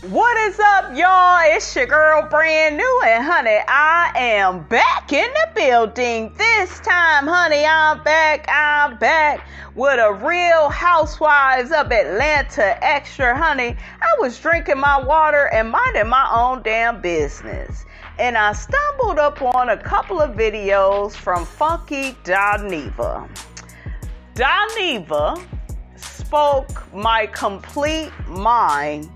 What is up, y'all? It's your girl, Brand New, and honey, I am back in the building. This time, honey, I'm back with a Real Housewives of Atlanta extra, honey. I was drinking my water and minding my own damn business, and I stumbled upon a couple of videos from Funky Dineva. Dineva spoke my complete mind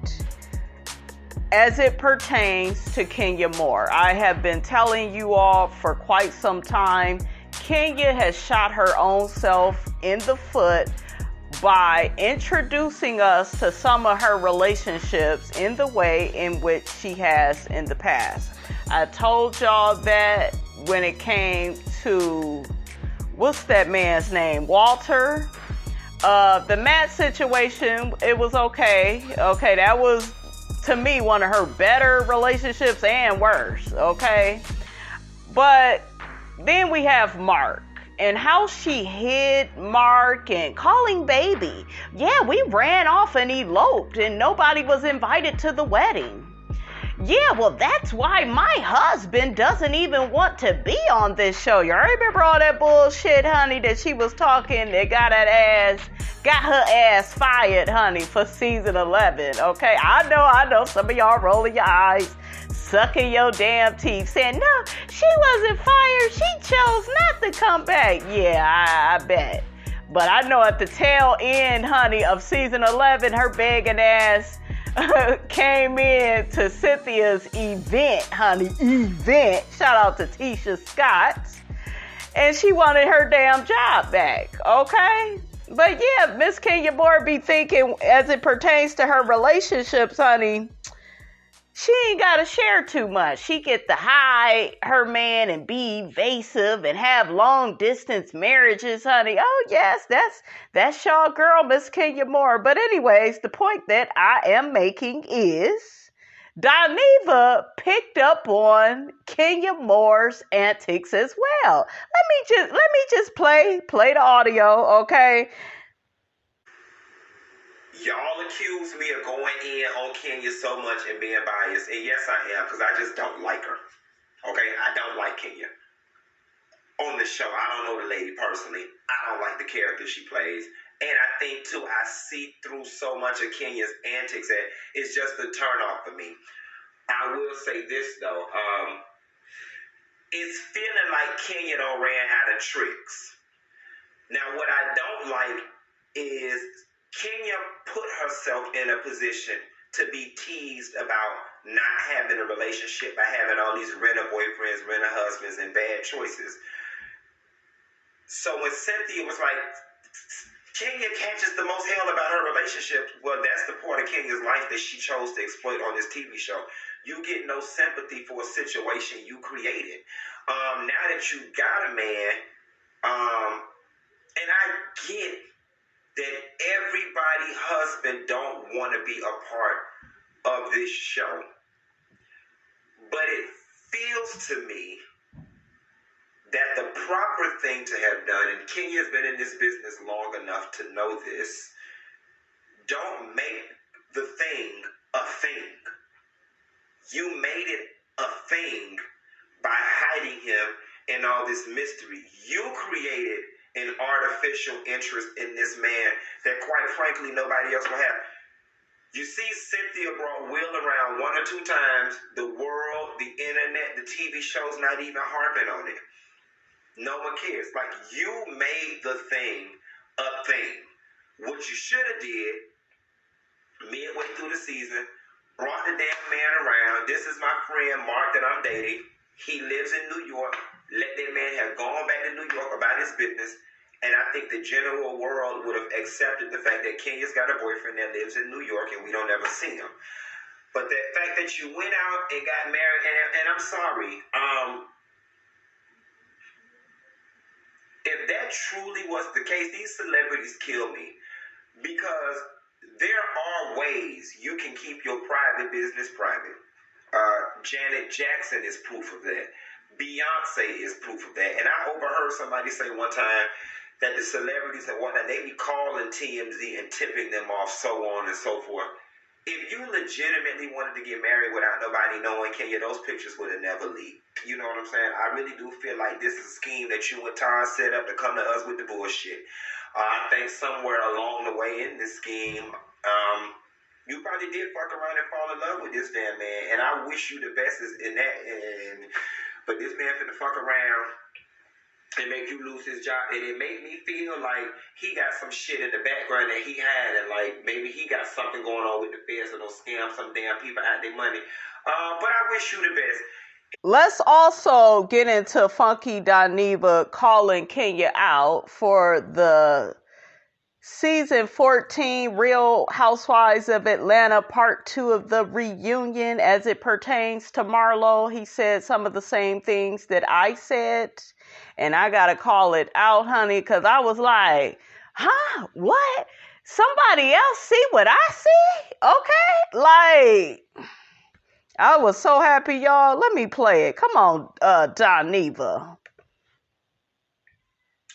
as it pertains to Kenya Moore. I have been telling you all for quite some time, Kenya has shot her own self in the foot by introducing us to some of her relationships in the way in which she has in the past. I told y'all that when it came to, what's that man's name? Walter. The Matt situation, it was okay. Okay, that was, to me, one of her better relationships and worse, okay? But then we have Mark and how she hid Mark and calling baby. Yeah, we ran off and eloped and nobody was invited to the wedding. Yeah, well, that's why my husband doesn't even want to be on this show. You remember all that bullshit, honey, that she was talking that got her ass fired, honey, for season 11, okay? I know, some of y'all rolling your eyes, sucking your damn teeth, saying, no, she wasn't fired, she chose not to come back. Yeah, I bet. But I know at the tail end, honey, of season 11, her begging ass came in to Cynthia's event, honey, shout out to Tisha Scott, and she wanted her damn job back, okay? But yeah, Miss Kenya Moore be thinking as it pertains to her relationships, honey, she ain't got to share too much. She get to hide her man and be evasive and have long distance marriages, honey. Oh yes, that's y'all girl, Miss Kenya Moore. But anyways, the point that I am making is Dineva picked up on Kenya Moore's antics as well. Let me just play the audio, okay? Y'all accuse me of going in on Kenya so much and being biased. And yes, I am, because I just don't like her. Okay? I don't like Kenya. On the show, I don't know the lady personally. I don't like the character she plays. And I think, too, I see through so much of Kenya's antics that it's just a turnoff for me. I will say this, though. It's feeling like Kenya done ran out of tricks. Now, what I don't like is Kenya put herself in a position to be teased about not having a relationship by having all these renter boyfriends, renter husbands, and bad choices. So when Cynthia was like, Kenya catches the most hell about her relationship, well, that's the part of Kenya's life that she chose to exploit on this TV show. You get no sympathy for a situation you created. Now that you got a man, and I get that everybody's husband don't want to be a part of this show. But it feels to me that the proper thing to have done, and Kenya's been in this business long enough to know this, don't make the thing a thing. You made it a thing by hiding him in all this mystery. You created an artificial interest in this man that, quite frankly, nobody else will have. You see, Cynthia brought Will around one or two times. The world, the internet, the TV shows not even harping on it. No one cares. Like, you made the thing a thing. What you should have did, midway through the season, brought the damn man around. This is my friend Mark that I'm dating. He lives in New York. Let that man have gone back to New York about his business. And I think the general world would have accepted the fact that Kenya's got a boyfriend that lives in New York and we don't ever see him. But the fact that you went out and got married, and I'm sorry, if that truly was the case, these celebrities kill me. Because there are ways you can keep your private business private. Janet Jackson is proof of that. Beyonce is proof of that. And I overheard somebody say one time that the celebrities and whatnot, they be calling TMZ and tipping them off, so on and so forth. If you legitimately wanted to get married without nobody knowing, Kenya, those pictures would have never leaked. You know what I'm saying? I really do feel like this is a scheme that you and Tom set up to come to us with the bullshit. I think somewhere along the way in this scheme, you probably did fuck around and fall in love with this damn man, and I wish you the best in that. But this man finna fuck around and make you lose his job, and it made me feel like he got some shit in the background that he had, and like maybe he got something going on with the feds or those scam some damn people out their money. But I wish you the best. Let's also get into Funky Dineva calling Kenya out for the Season 14 Real Housewives of Atlanta Part 2 of the reunion as it pertains to MARLO. He said some of the same things that I said, and I gotta call it out, honey, because I was like, huh? What? Somebody else see what I see? Okay? Like, I was so happy, y'all. Let me play it. Come on, Dineva.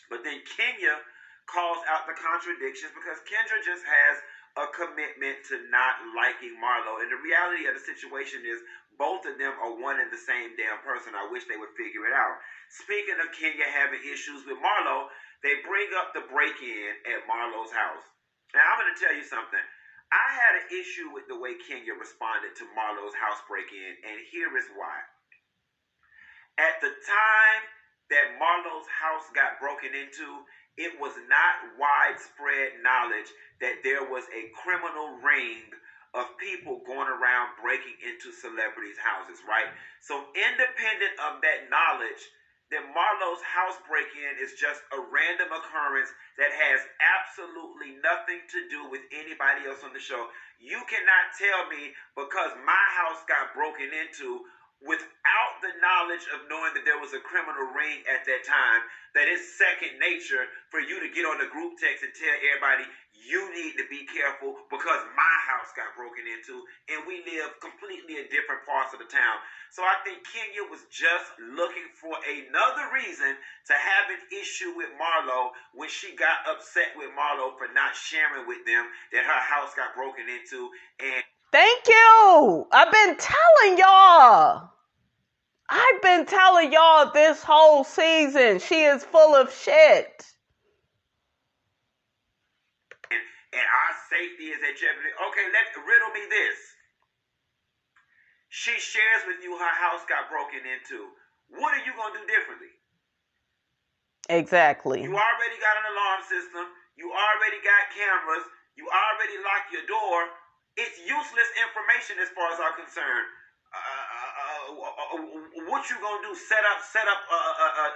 But then Kenya calls out the contradictions because Kendra just has a commitment to not liking MARLO. And the reality of the situation is both of them are one and the same damn person. I wish they would figure it out. Speaking of Kenya having issues with MARLO, they bring up the break-in at MARLO's house. Now, I'm going to tell you something. I had an issue with the way Kenya responded to MARLO's house break-in, and here is why. At the time that MARLO's house got broken into, it was not widespread knowledge that there was a criminal ring of people going around breaking into celebrities' houses, right? So independent of that knowledge, that MARLO's house break-in is just a random occurrence that has absolutely nothing to do with anybody else on the show. You cannot tell me because my house got broken into without the knowledge of knowing that there was a criminal ring at that time, that it's second nature for you to get on the group text and tell everybody you need to be careful because my house got broken into and we live completely in different parts of the town. So I think Kenya was just looking for another reason to have an issue with MARLO when she got upset with MARLO for not sharing with them that her house got broken into. And thank you. I've been telling y'all. This whole season. She is full of shit. And our safety is at jeopardy. Okay, riddle me this. She shares with you her house got broken into. What are you going to do differently? Exactly. You already got an alarm system. You already got cameras. You already locked your door. It's useless information as far as I'm concerned. What you gonna do? Set up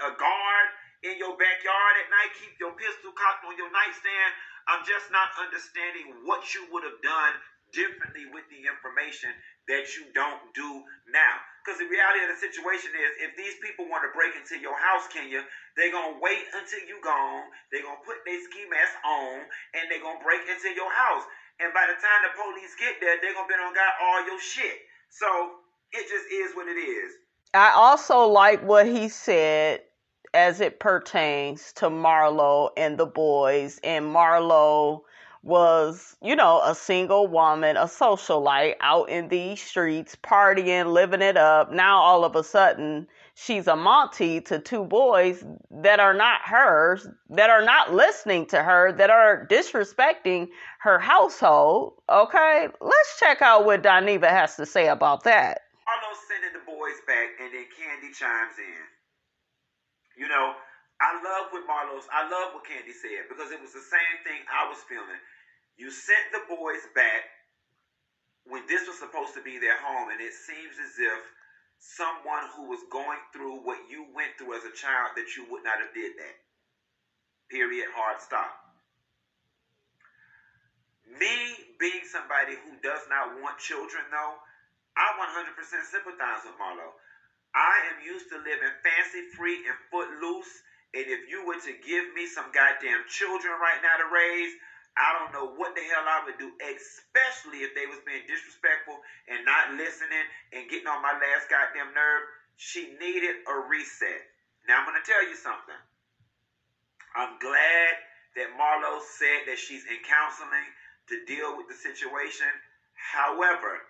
a guard in your backyard at night? Keep your pistol cocked on your nightstand? I'm just not understanding what you would have done differently with the information that you don't do now. Because the reality of the situation is, if these people want to break into your house, Kenya, they're going to wait until you gone, they're going to put their ski mask on, and they're going to break into your house. And by the time the police get there, they're going to be on got all your shit. So it just is what it is. I also like what he said as it pertains to MARLO and the boys. And MARLO was, a single woman, a socialite out in these streets, partying, living it up. Now all of a sudden, she's a Monty to two boys that are not hers, that are not listening to her, that are disrespecting her household. Okay, let's check out what Dineva has to say about that. MARLO's sending the boys back, and then Candy chimes in. I love what Candy said, because it was the same thing I was feeling. You sent the boys back when this was supposed to be their home, and it seems as if someone who was going through what you went through as a child, that you would not have did that. Period. Hard stop. Me being somebody who does not want children, though, I 100% sympathize with MARLO. I am used to living fancy-free and footloose, and if you were to give me some goddamn children right now to raise, I don't know what the hell I would do, especially if they was being disrespectful and not listening and getting on my last goddamn nerve. She needed a reset. Now, I'm going to tell you something. I'm glad that MARLO said that she's in counseling to deal with the situation. However,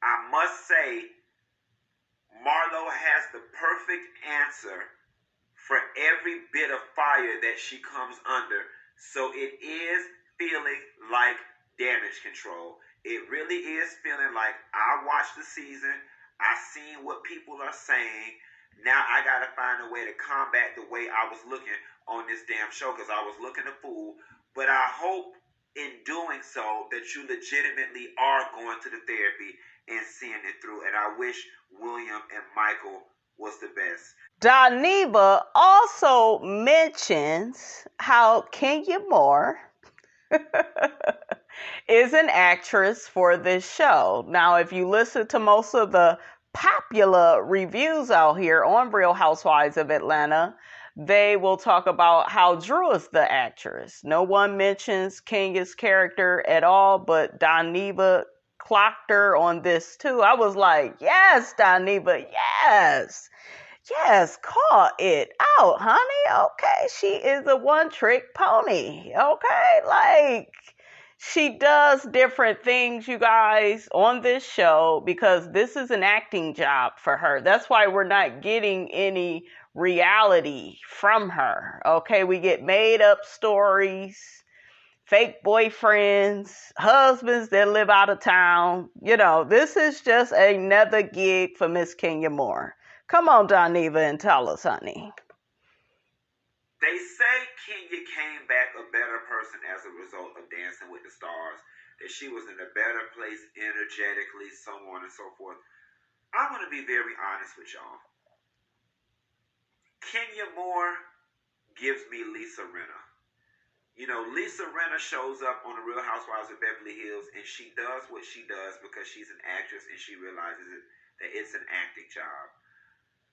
I must say, MARLO has the perfect answer for every bit of fire that she comes under. So it is feeling like damage control. It really is feeling like I watched the season. I seen what people are saying. Now I got to find a way to combat the way I was looking on this damn show, because I was looking a fool. But I hope in doing so that you legitimately are going to the therapy and seeing it through. And I wish William and Michael was the best. Dineva also mentions how Kenya Moore is an actress for this show. Now, if you listen to most of the popular reviews out here on Real Housewives of Atlanta, they will talk about how Drew is the actress. No one mentions Kenya's character at all, but Dineva clocked her on this too. I was like, yes, Dineva, yes. Yes, call it out, honey. Okay, she is a one-trick pony. Okay, like, she does different things, you guys, on this show, because this is an acting job for her. That's why we're not getting any reality from her. Okay, we get made-up stories, fake boyfriends, husbands that live out of town. You know, this is just another gig for Miss Kenya Moore. Come on, Dineva, and tell us, honey. They say Kenya came back a better person as a result of Dancing with the Stars, that she was in a better place energetically, so on and so forth. I'm going to be very honest with y'all. Kenya Moore gives me Lisa Rinna. You know, Lisa Rinna shows up on The Real Housewives of Beverly Hills, and she does what she does because she's an actress and she realizes that it's an acting job.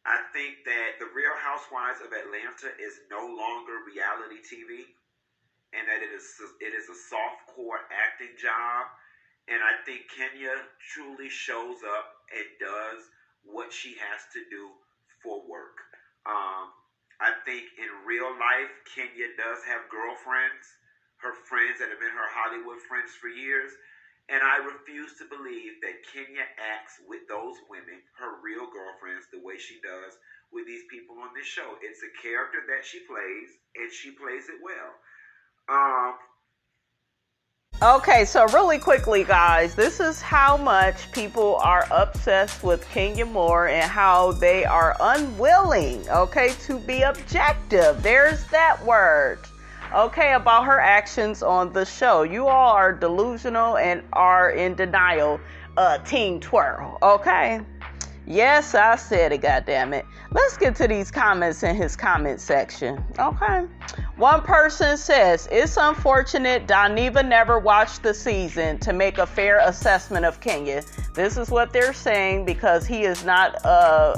I think that The Real Housewives of Atlanta is no longer reality TV, and that it is a soft-core acting job. And I think Kenya truly shows up and does what she has to do for work. I think in real life, Kenya does have girlfriends, her friends that have been her Hollywood friends for years. And I refuse to believe that Kenya acts with those women, her real girlfriends, the way she does with these people on this show. It's a character that she plays, and she plays it well. Okay, so really quickly, guys, this is how much people are obsessed with Kenya Moore and how they are unwilling, okay, to be objective. There's that word. Okay, about her actions on the show. You all are delusional and are in denial. Team Twirl, okay? Yes, I said it, goddammit. Let's get to these comments in his comment section, okay? One person says, it's unfortunate Dineva never watched the season to make a fair assessment of Kenya. This is what they're saying because he is not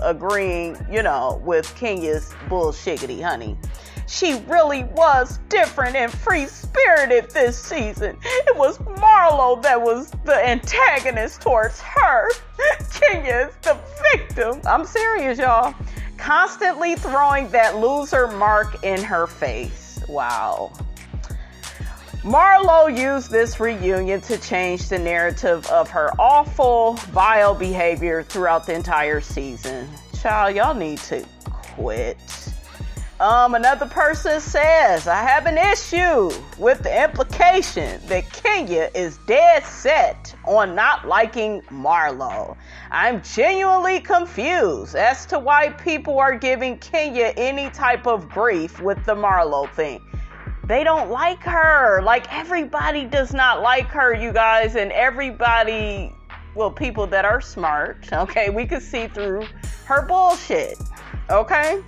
agreeing, you know, with Kenya's bullshiggity, honey. She really was different and free-spirited this season. It was MARLO that was the antagonist towards her. Kenya is the victim. I'm serious, y'all. Constantly throwing that loser mark in her face. Wow. MARLO used this reunion to change the narrative of her awful, vile behavior throughout the entire season. Child, y'all need to quit. Another person says, I have an issue with the implication that Kenya is dead set on not liking MARLO. I'm genuinely confused as to why people are giving Kenya any type of grief with the MARLO thing. They don't like her. Like, everybody does not like her, you guys, and everybody, well, people that are smart, okay, we can see through her bullshit, okay?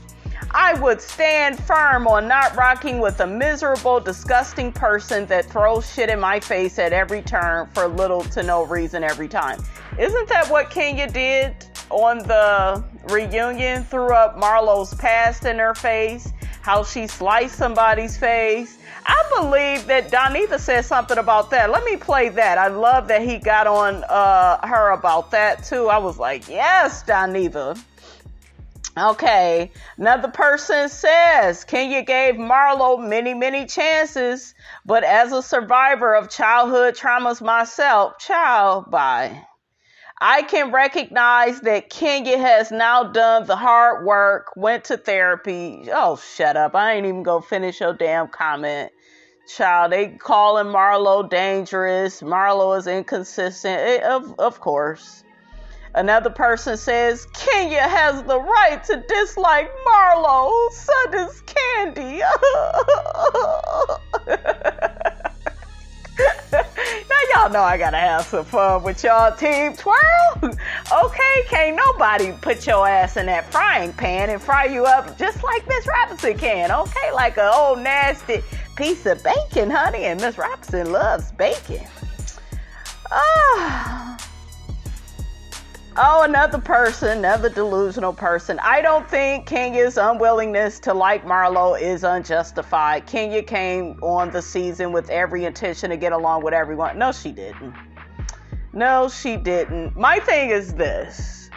I would stand firm on not rocking with a miserable, disgusting person that throws shit in my face at every turn for little to no reason every time. Isn't that what Kenya did on the reunion? Threw up MARLO's past in her face, how she sliced somebody's face. I believe that Dineva said something about that. Let me play that. I love that he got on her about that too. I was like, yes, Dineva. Okay, another person says, Kenya gave MARLO many, many chances, but as a survivor of childhood traumas myself, bye. I can recognize that Kenya has now done the hard work, went to therapy. Oh, shut up. I ain't even gonna finish your damn comment. Child, they calling MARLO dangerous. MARLO is inconsistent. Of course. Another person says, Kenya has the right to dislike MARLO. So does Candy. Now y'all know I gotta have some fun with y'all, Team Twirl. Okay, can't nobody put your ass in that frying pan and fry you up just like Miss Robinson can. Okay, like an old nasty piece of bacon, honey. And Miss Robinson loves bacon. Oh, another delusional person. I don't think Kenya's unwillingness to like MARLO is unjustified. Kenya came on the season with every intention to get along with everyone. No, she didn't. My thing is this.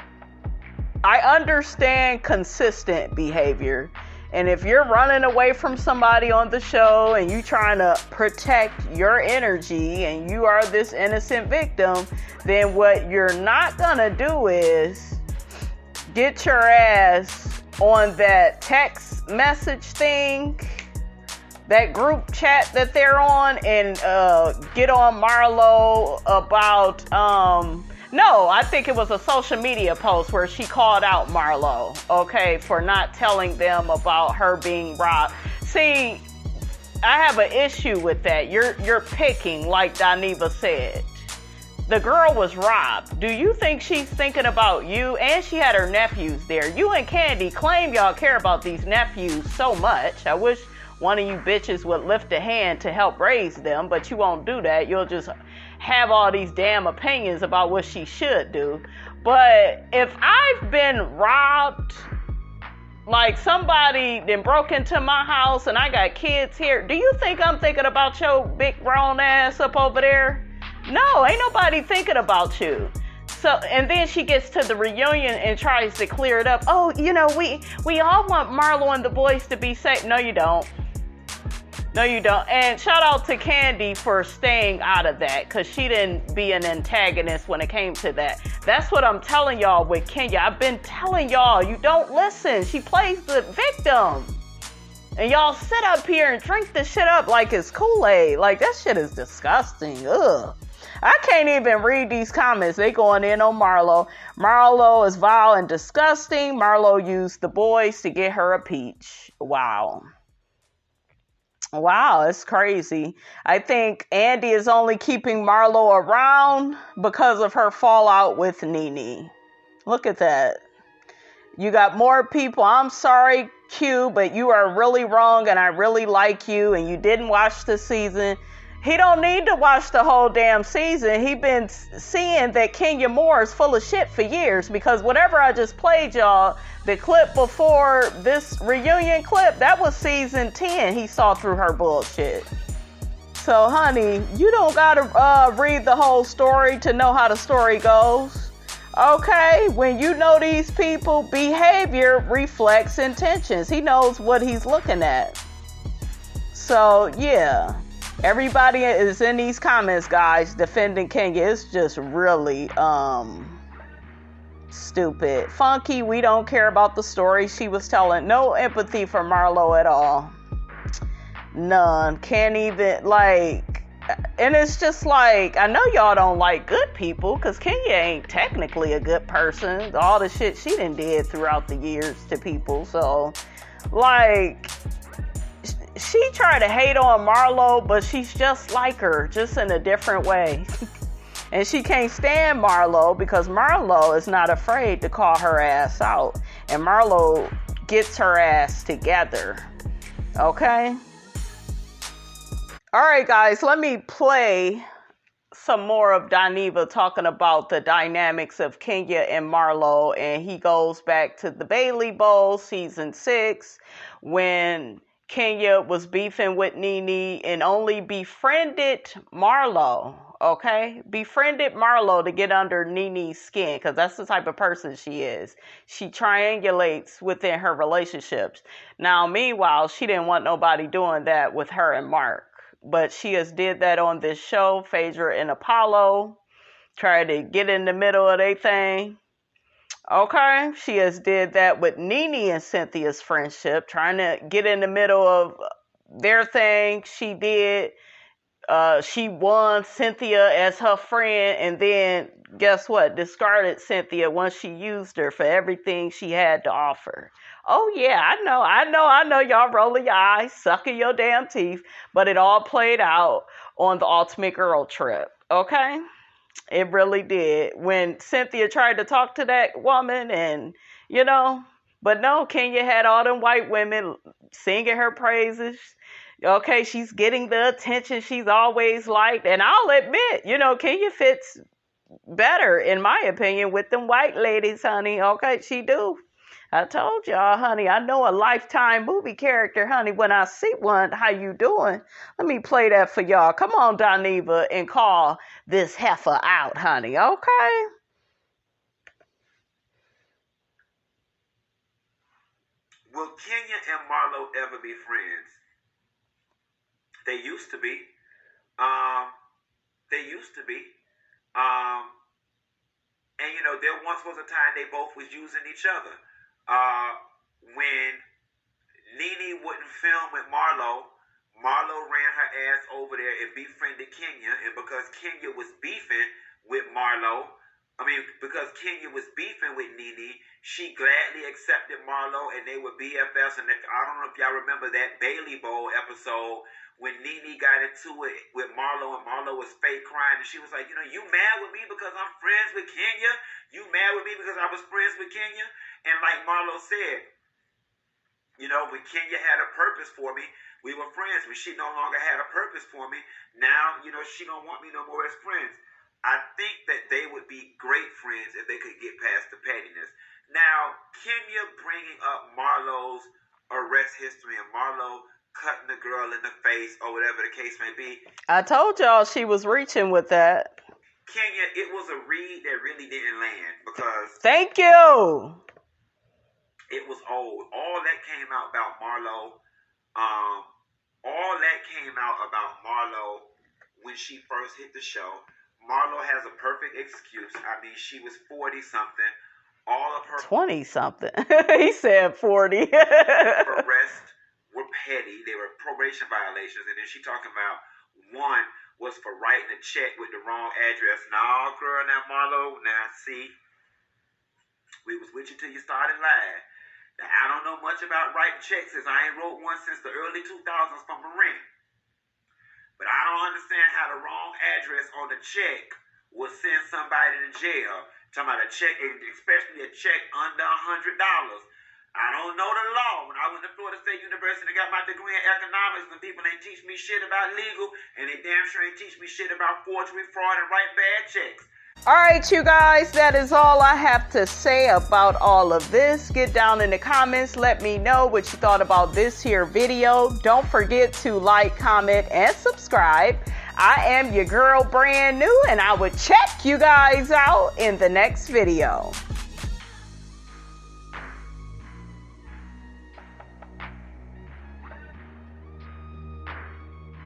I understand consistent behavior. And if you're running away from somebody on the show and you trying to protect your energy and you are this innocent victim, then what you're not gonna do is get your ass on that text message thing, that group chat that they're on, and get on MARLO about no, I think it was a social media post where she called out MARLO, okay, for not telling them about her being robbed. See, I have an issue with that. You're picking, like Dineva said. The girl was robbed. Do you think she's thinking about you? And she had her nephews there. You and Candy claim y'all care about these nephews so much. I wish one of you bitches would lift a hand to help raise them, but you won't do that. You'll just have all these damn opinions about what she should do. But if I've been robbed, like somebody then broke into my house and I got kids here, do you think I'm thinking about your big grown ass up over there? No, ain't nobody thinking about you. So, and then she gets to the reunion and tries to clear it up. Oh, you know, we all want MARLO and the boys to be safe. No, you don't. And shout out to Candy for staying out of that, because she didn't be an antagonist when it came to that. That's what I'm telling y'all with Kenya. I've been telling y'all, you don't listen. She plays the victim. And y'all sit up here and drink this shit up like it's Kool-Aid. Like, that shit is disgusting. Ugh. I can't even read these comments. They going in on MARLO. MARLO is vile and disgusting. MARLO used the boys to get her a peach. Wow, it's crazy. I think Andy is only keeping MARLO around because of her fallout with Nene. Look at that. You got more people. I'm sorry, Q, but you are really wrong and I really like you and you didn't watch the season. He don't need to watch the whole damn season. He been seeing that Kenya Moore is full of shit for years, because whatever I just played y'all, the clip before this reunion clip, that was season 10. He saw through her bullshit. So, honey, you don't gotta read the whole story to know how the story goes. Okay? When you know these people, behavior reflects intentions. He knows what he's looking at. So, yeah. Everybody is in these comments, guys, defending Kenya. It's just really stupid. Funky, we don't care about the story she was telling. No empathy for MARLO at all. None. Can't even, like, and it's just like, I know y'all don't like good people, because Kenya ain't technically a good person. All the shit she done did throughout the years to people. So, like, she tried to hate on MARLO, but she's just like her, just in a different way. And she can't stand MARLO because MARLO is not afraid to call her ass out. And MARLO gets her ass together. Okay? Alright, guys, let me play some more of Dineva talking about the dynamics of Kenya and MARLO. And he goes back to the Bailey Bowl, season 6, when Kenya was beefing with Nene and only befriended MARLO. okay? Befriended Marlo to get under Nene's skin, because that's the type of person she is. She triangulates within her relationships. Now, meanwhile, she didn't want nobody doing that with her and Mark. But she has did that on this show, Phaedra and Apollo. Tried to get in the middle of their thing. Okay? She has did that with Nene and Cynthia's friendship, trying to get in the middle of their thing. She did. She won Cynthia as her friend, and then guess what? Discarded Cynthia once she used her for everything she had to offer. Oh yeah, I know. Y'all rolling your eyes, sucking your damn teeth, but it all played out on the Ultimate Girl Trip. Okay, it really did. When Cynthia tried to talk to that woman, and but no, Kenya had all them white women singing her praises. Okay, she's getting the attention she's always liked. And I'll admit, Kenya fits better, in my opinion, with them white ladies, honey. Okay, she do. I told y'all, honey, I know a Lifetime movie character, honey. When I see one, how you doing? Let me play that for y'all. Come on, Dineva, and call this heifer out, honey. Okay? Will Kenya and Marlo ever be friends? They used to be. And there once was a time they both was using each other. When Nene wouldn't film with Marlo, Marlo ran her ass over there and befriended Kenya. And because Kenya was beefing with Nene, she gladly accepted Marlo, and they were BFFs. And I don't know if y'all remember that Bailey Bowl episode when Nene got into it with Marlo, and Marlo was fake crying, and she was like, you mad with me because I'm friends with Kenya? You mad with me because I was friends with Kenya? And like Marlo said, when Kenya had a purpose for me, we were friends. When she no longer had a purpose for me, now, she don't want me no more as friends. I think that they would be great friends if they could get past the pettiness. Now, Kenya bringing up Marlo's arrest history and Marlo cutting the girl in the face or whatever the case may be. I told y'all she was reaching with that. Kenya, it was a read that really didn't land because... Thank you! It was old. All that came out about Marlo, when she first hit the show. Marlo has a perfect excuse. I mean, she was 40-something. All of her... 20-something. He said 40. Arrests were petty. They were probation violations. And then she talking about one was for writing a check with the wrong address. No, girl, now Marlo, now see, we was with you till you started lying. Now, I don't know much about writing checks since I ain't wrote one since the early 2000s from Marin. But I don't understand how the wrong address on the check will send somebody to jail. Talking about a check, especially a check under $100. I don't know the law. When I went to Florida State University and got my degree in economics, and people ain't teach me shit about legal, and they damn sure ain't teach me shit about forgery, fraud, and writing bad checks. All right, you guys, that is all I have to say about all of this. Get down in the comments. Let me know what you thought about this here video. Don't forget to like, comment, and subscribe. I am your girl, brand new, and I will check you guys out in the next video.